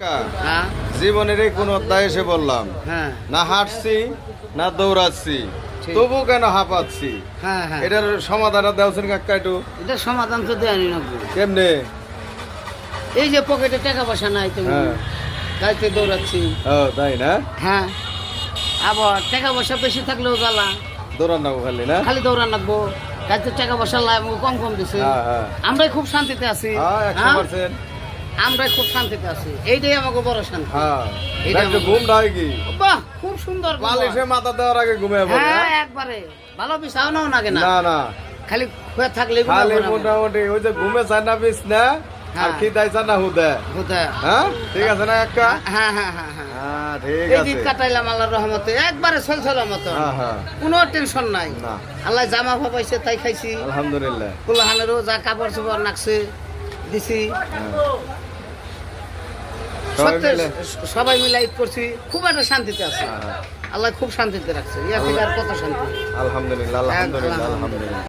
হ্যাঁ জীবনের এই কোন অধ্যায় এসে বললাম হ্যাঁ না হাঁটছি না দৌড়াচ্ছি তবু কেন হাঁপাচ্ছি হ্যাঁ হ্যাঁ এটার সমাধানটা দেওছেন কাকা একটু এটা সমাধান তো দেয়নি না গো। কেমনে? এই যে পকেটে টাকা পয়সা নাই তুমি হ্যাঁ। গাড়িতে দৌড়াচ্ছি ও তাই না? হ্যাঁ আবার টাকা পয়সা বেশি থাকলেও জ্বালা দৌড়ান না খালি না? খালি দৌড়ান লাগবো গাড়িতে টাকা পয়সা লাই আমাকে কম কম দিছে হ্যাঁ, হ্যাঁ। আমরাই খুব শান্তিতে আছি হ্যাঁ, হ্যাঁ? 100%। আমরাই খুব শান্তিতে আছি এইটাই আমাকে বড় শান্তি হ্যাঁ এটা একটু আমার- ঘুম হয় কি বাহ খুব সুন্দর ঘুম। বালিশে মাথা দেওয়ার আগে ঘুমিয়ে পড়ে হ্যাঁ হ্যাঁ? একবারে ভালো বিছাও নাও নাগে না না না খালি হয়ে থাকলে খালি মোটামুটি ওই যে ঘুমে চায় না বিছ না আর হ্যাঁ। খিদাই চায় না হুদে হ্যাঁ ঠিক আছে না একটা হ্যাঁ হ্যাঁ হ্যাঁ হ্যাঁ হ্যাঁ ঠিক এই আছে দিন কাটাইলাম আল্লাহর রহমতে একবারে ছলছল মতো হ্যাঁ হ্যাঁ কোনো টেনশন নাই না আল্লাহ জামা ফাপাইছে তাই খাইছি আলহামদুলিল্লাহ কুলাহানেরও যা কাপড় চোপড় নাকছে দিছি সবাই সত্যি মিলে? সবাই মিলে ঈদ করছি খুব একটা শান্তিতে আছে হ্যাঁ, হ্যাঁ। আল্লাহ খুব শান্তিতে রাখছে ইয়ার থেকে আর কত শান্তি আলহামদুলিল্লাহ আলহামদুলিল্লাহ আলহামদুলিল্লাহ। আলহামদুলিল্লাহ